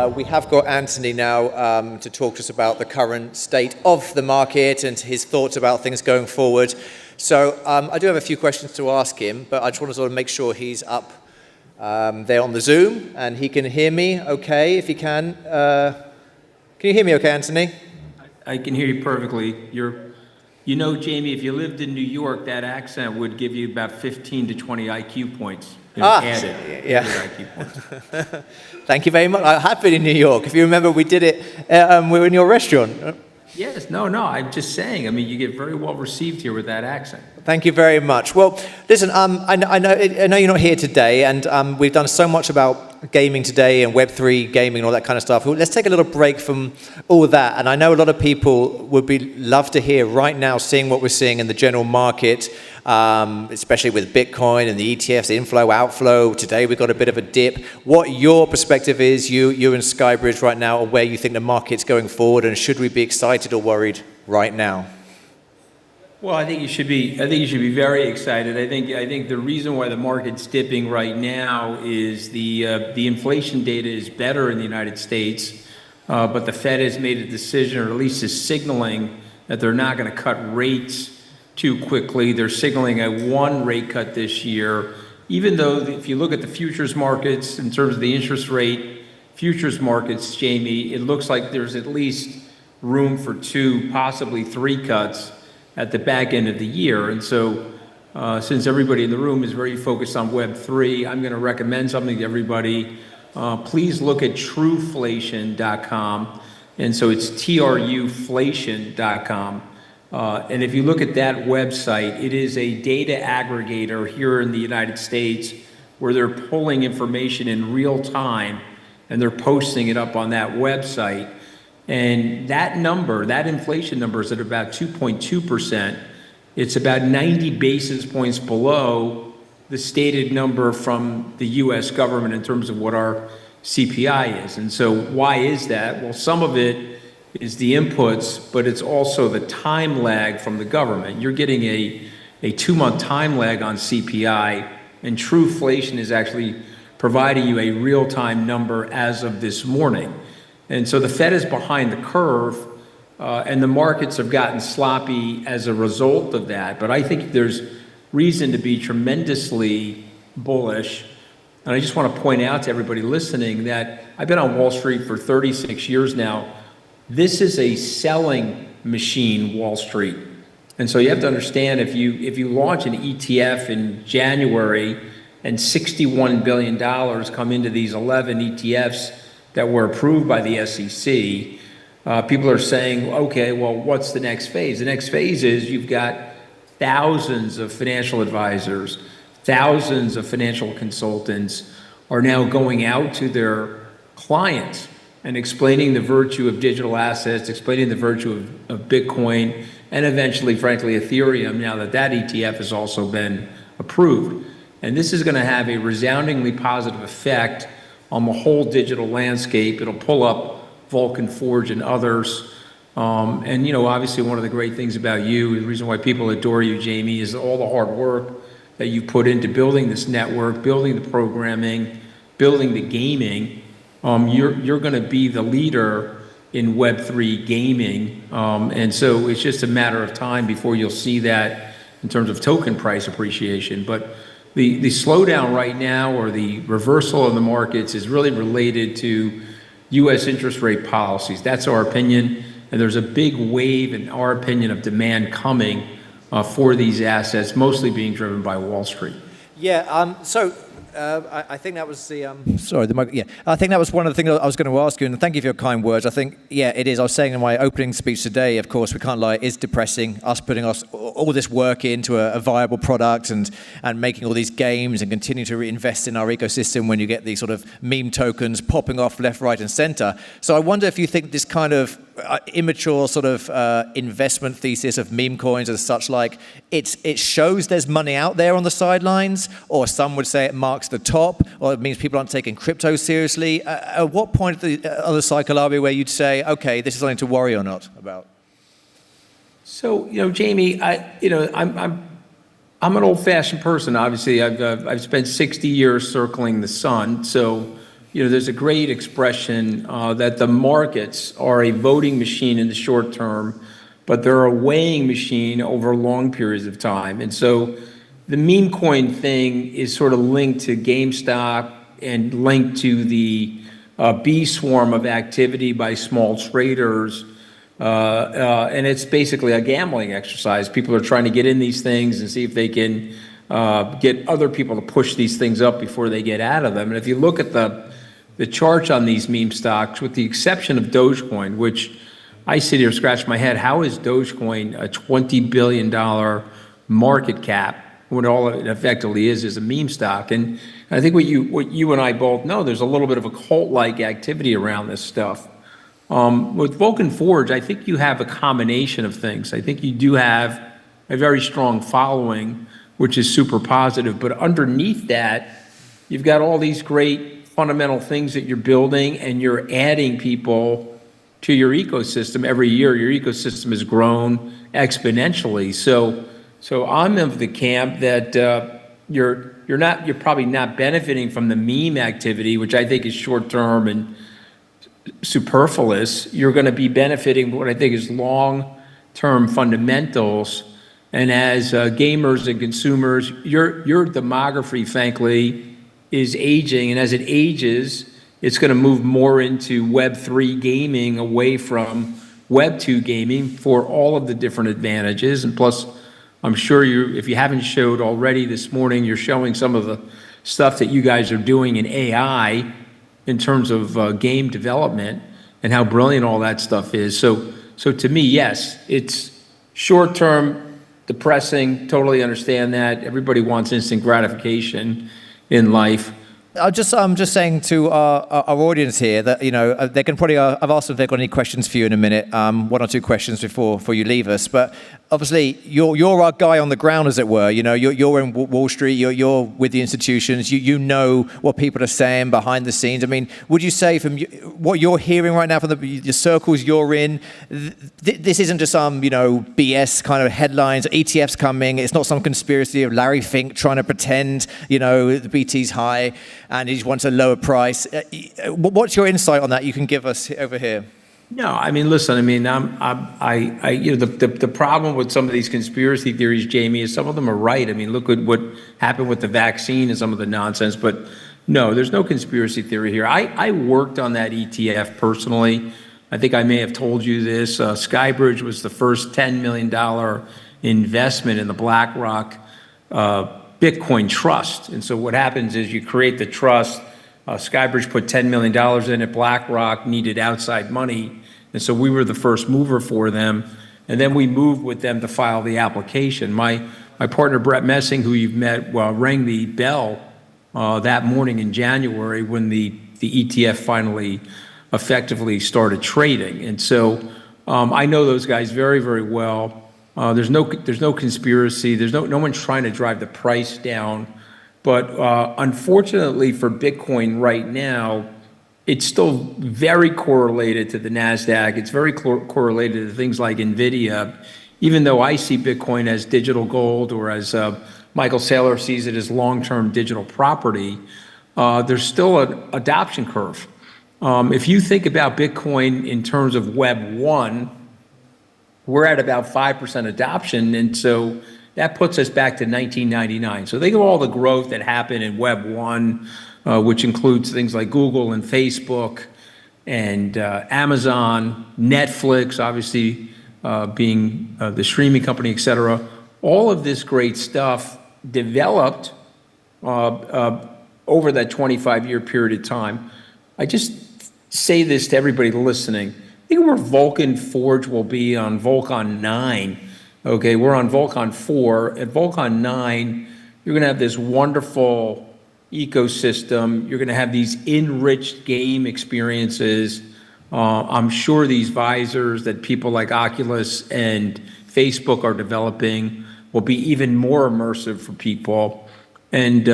We have got Anthony now to talk to us about the current state of the market and his thoughts about things going forward. So I do have a few questions to ask him, but I just want to sort of make sure he's up there on the Zoom and he can hear me okay, if he can. Can you hear me okay, Anthony? I can hear you perfectly. You know, Jamie, if you lived in New York, that accent would give you about 15 to 20 IQ points. Added IQ points. Thank you very much. I have been in New York. If you remember, we did it, we were in your restaurant. Yes, no, I'm just saying. I mean, you get very well received here with that accent. Thank you very much. Well, listen, I know you're not here today, and we've done so much about gaming today and Web3 gaming and all that kind of stuff. Let's take a little break from all that. And I know a lot of people would love to hear right now, seeing what we're seeing in the general market, especially with Bitcoin and the ETFs, inflow, outflow. Today we've got a bit of a dip. What your perspective is, you and Skybridge right now, or where you think the market's going forward, and should we be excited or worried right now? Well, I think you should be very excited. I think the reason why the market's dipping right now is the inflation data is better in the United States, but the Fed has made a decision, or at least is signaling, that they're not going to cut rates too quickly. They're signaling a one rate cut this year, even though if you look at the futures markets in terms of the interest rate futures markets, Jamie, it looks like there's at least room for 2, possibly 3 cuts at the back end of the year. And so since everybody in the room is very focused on Web3, I'm going to recommend something to everybody. Please look at truflation.com. And so it's truflation.com. And if you look at that website, it is a data aggregator here in the United States where they're pulling information in real time and they're posting it up on that website. And that number, that inflation number, is at about 2.2%. It's about 90 basis points below the stated number from the US government in terms of what our CPI is. And so why is that? Well, some of it is the inputs, but it's also the time lag from the government. You're getting a 2-month time lag on CPI, and Truflation is actually providing you a real-time number as of this morning. And so the Fed is behind the curve, and the markets have gotten sloppy as a result of that. But I think there's reason to be tremendously bullish. And I just want to point out to everybody listening that I've been on Wall Street for 36 years now. This is a selling machine, Wall Street. And so you have to understand, if you launch an ETF in January and $61 billion come into these 11 ETFs that were approved by the SEC, people are saying, okay, well, what's the next phase? The next phase is you've got thousands of financial advisors, thousands of financial consultants are now going out to their clients and explaining the virtue of digital assets, explaining the virtue of Bitcoin, and eventually, frankly, Ethereum, now that that ETF has also been approved. And this is going to have a resoundingly positive effect on the whole digital landscape. It'll pull up VulCon4 and others. And, you know, obviously one of the great things about you, the reason why people adore you, Jamie, is all the hard work that you put into building this network, building the programming, building the gaming. You're going to be the leader in Web3 gaming. And so it's just a matter of time before you'll see that in terms of token price appreciation. But the slowdown right now, or the reversal of the markets, is really related to U.S. interest rate policies. That's our opinion. And there's a big wave, in our opinion, of demand coming for these assets, mostly being driven by Wall Street. Yeah, I think that was the I think that was one of the things I was going to ask you, and thank you for your kind words. I think, yeah, it is. I was saying in my opening speech today, of course, we can't lie, it is depressing, us putting all this work into a viable product and making all these games and continuing to reinvest in our ecosystem when you get these sort of meme tokens popping off left, right, and center. So I wonder if you think this kind of immature sort of investment thesis of meme coins and such like, it shows there's money out there on the sidelines, or some would say it marks the top, or it means people aren't taking crypto seriously. At what point of the cycle are we where you'd say, okay, this is something to worry or not about? So, you know, Jamie, I'm an old-fashioned person. Obviously, I've spent 60 years circling the sun. So there's a great expression that the markets are a voting machine in the short term, but they're a weighing machine over long periods of time. And so the meme coin thing is sort of linked to GameStop and linked to the bee swarm of activity by small traders. And it's basically a gambling exercise. People are trying to get in these things and see if they can get other people to push these things up before they get out of them. And if you look at the charts on these meme stocks, with the exception of Dogecoin, which I sit here scratch my head, how is Dogecoin a $20 billion market cap when all it effectively is a meme stock? And I think what you and I both know, there's a little bit of a cult-like activity around this stuff. With VulCon4, I think you have a combination of things. I think you do have a very strong following, which is super positive. But underneath that, you've got all these great fundamental things that you're building, and you're adding people to your ecosystem every year. Your ecosystem has grown exponentially. So I'm of the camp that you're probably not benefiting from the meme activity, which I think is short term and superfluous. You're going to be benefiting what I think is long-term fundamentals. And as gamers and consumers, your demography, frankly, is aging. And as it ages, it's going to move more into Web3 gaming away from Web2 gaming for all of the different advantages. And plus, I'm sure if you haven't showed already this morning, you're showing some of the stuff that you guys are doing in AI in terms of game development and how brilliant all that stuff is. So to me, yes, it's short-term, depressing, totally understand that. Everybody wants instant gratification in life. I'm just saying to our audience here that, they can probably, I've asked them if they've got any questions for you in a minute, one or two questions before you leave us. But obviously, you're our guy on the ground, as it were. You're in Wall Street, you're with the institutions, you know what people are saying behind the scenes. I mean, would you say from what you're hearing right now from the circles you're in, this isn't just some, BS kind of headlines, ETFs coming, it's not some conspiracy of Larry Fink trying to pretend, the BT's high, and he just wants a lower price. What's your insight on that you can give us over here? No, I mean, listen, I mean, the problem with some of these conspiracy theories, Jamie, is some of them are right. I mean, look at what happened with the vaccine and some of the nonsense, but no, there's no conspiracy theory here. I worked on that ETF personally. I think I may have told you this. Skybridge was the first $10 million investment in the BlackRock Bitcoin trust. And so what happens is you create the trust. Skybridge put $10 million in it. BlackRock needed outside money. And so we were the first mover for them. And then we moved with them to file the application. My partner, Brett Messing, who you've met, rang the bell that morning in January when the ETF finally effectively started trading. And so I know those guys very, very well. There's no conspiracy. There's no one trying to drive the price down. But unfortunately for Bitcoin right now, it's still very correlated to the NASDAQ. It's very correlated to things like NVIDIA. Even though I see Bitcoin as digital gold, or as Michael Saylor sees it as long-term digital property, there's still an adoption curve. If you think about Bitcoin in terms of Web 1, we're at about 5% adoption, and so that puts us back to 1999. So think of all the growth that happened in Web 1, which includes things like Google and Facebook and Amazon, Netflix, obviously being the streaming company, et cetera. All of this great stuff developed over that 25-year period of time. I just say this to everybody listening. Think of where VulCon4 will be on VulCon 9. Okay, we're on VulCon4. At VulCon 9, you're going to have this wonderful ecosystem. You're going to have these enriched game experiences. I'm sure these visors that people like Oculus and Facebook are developing will be even more immersive for people. And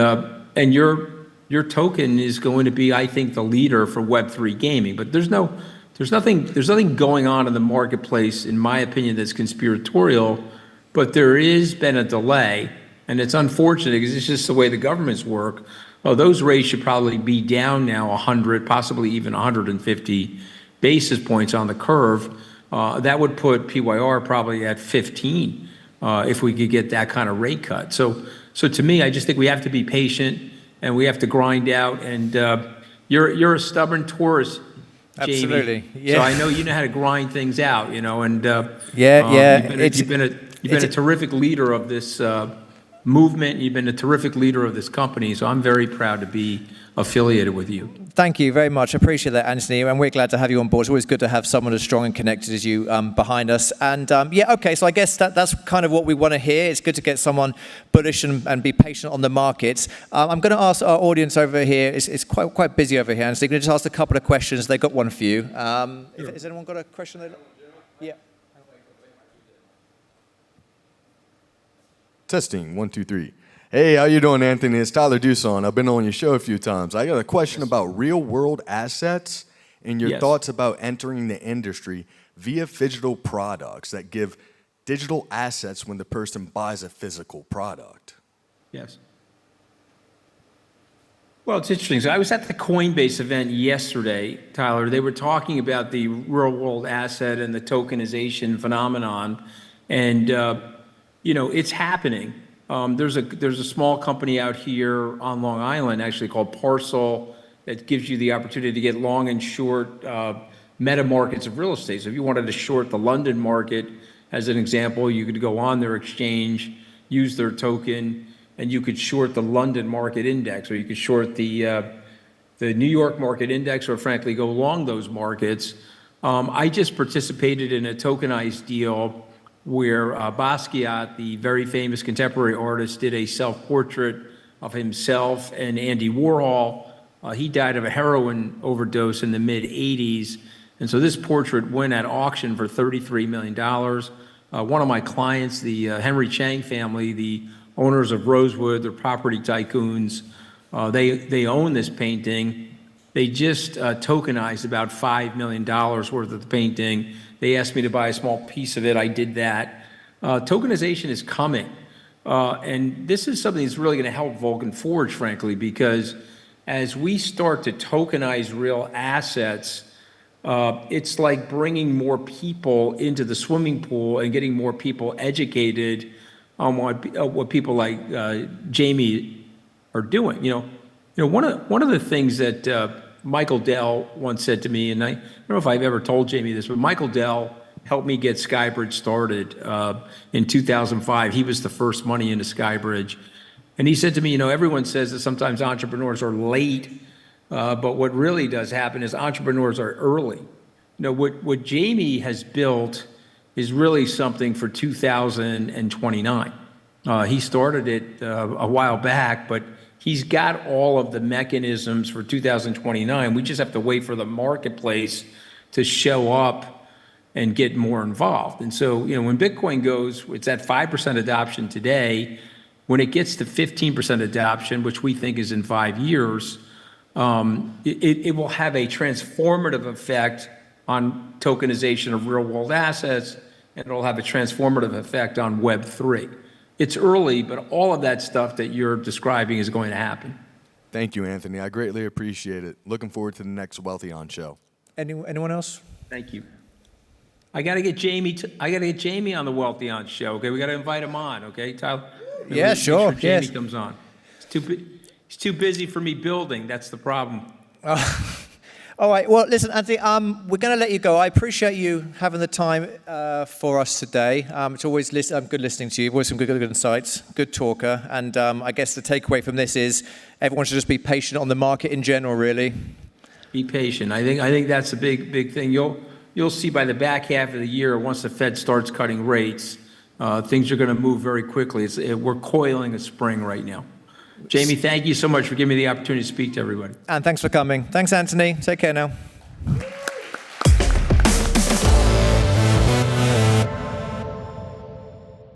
your token is going to be, I think, the leader for Web3 gaming. But there's nothing going on in the marketplace, in my opinion, that's conspiratorial, but there has been a delay, and it's unfortunate because it's just the way the governments work. Oh, those rates should probably be down now 100, possibly even 150 basis points on the curve. That would put PYR probably at 15 if we could get that kind of rate cut. So to me, I just think we have to be patient and we have to grind out. And you're a stubborn tourist, Jamie. Absolutely. Yeah. So I know you know how to grind things out, you know. And you've been a terrific leader of this movement. You've been a terrific leader of this company, so I'm very proud to be affiliated with you. Thank you very much. I appreciate that, Anthony, and we're glad to have you on board. It's always good to have someone as strong and connected as you behind us. And okay, so I guess that's kind of what we want to hear. It's good to get someone bullish and be patient on the markets. I'm going to ask our audience over here. It's quite busy over here, and so I'm going to just ask a couple of questions. They've got one for you. Has anyone got a question? Yeah. Testing, 1, 2, 3. Hey, how you doing, Anthony? It's Tyler Dusson. I've been on your show a few times. I got a question about real-world assets and your thoughts about entering the industry via phygital products that give digital assets when the person buys a physical product. Yes. Well, it's interesting. So I was at the Coinbase event yesterday, Tyler. They were talking about the real-world asset and the tokenization phenomenon, and it's happening. There's a small company out here on Long Island actually called Parcel that gives you the opportunity to get long and short meta markets of real estate. So if you wanted to short the London market, as an example, you could go on their exchange, use their token, and you could short the London market index, or you could short the New York market index, or frankly go long those markets. I just participated in a tokenized deal where Basquiat, the very famous contemporary artist, did a self-portrait of himself and Andy Warhol. He died of a heroin overdose in the mid-'80s. And so this portrait went at auction for $33 million. One of my clients, the Henry Chang family, the owners of Rosewood, they're property tycoons, they own this painting. They just tokenized about $5 million worth of the painting. They asked me to buy a small piece of it. I did that. Tokenization is coming. And this is something that's really going to help VulCon4, frankly, because as we start to tokenize real assets, it's like bringing more people into the swimming pool and getting more people educated on what people like Jamie are doing. One of the things that Michael Dell once said to me, and I don't know if I've ever told Jamie this, but Michael Dell helped me get Skybridge started in 2005. He was the first money into Skybridge. And he said to me, everyone says that sometimes entrepreneurs are late, but what really does happen is entrepreneurs are early. What Jamie has built is really something for 2029. He started it a while back, but he's got all of the mechanisms for 2029. We just have to wait for the marketplace to show up and get more involved. And so, when Bitcoin goes, it's at 5% adoption today. When it gets to 15% adoption, which we think is in 5 years, it will have a transformative effect on tokenization of real-world assets, and it'll have a transformative effect on Web3. It's early, but all of that stuff that you're describing is going to happen. Thank you, Anthony. I greatly appreciate it. Looking forward to the next Wealthy On show. Anyone else? Thank you. I got to get Jamie on the Wealthy On show. Okay, we got to invite him on. Okay, Tyler. Yeah, sure. Jamie comes on. He's too busy for me building. That's the problem. All right. Well, listen, Anthony, we're going to let you go. I appreciate you having the time for us today. It's always good listening to you. Always some good insights. Good talker. And I guess the takeaway from this is everyone should just be patient on the market in general, really. Be patient. I think that's a big thing. You'll see by the back half of the year, once the Fed starts cutting rates, things are going to move very quickly. We're coiling a spring right now. Jamie, thank you so much for giving me the opportunity to speak to everybody. And thanks for coming. Thanks, Anthony. Take care now.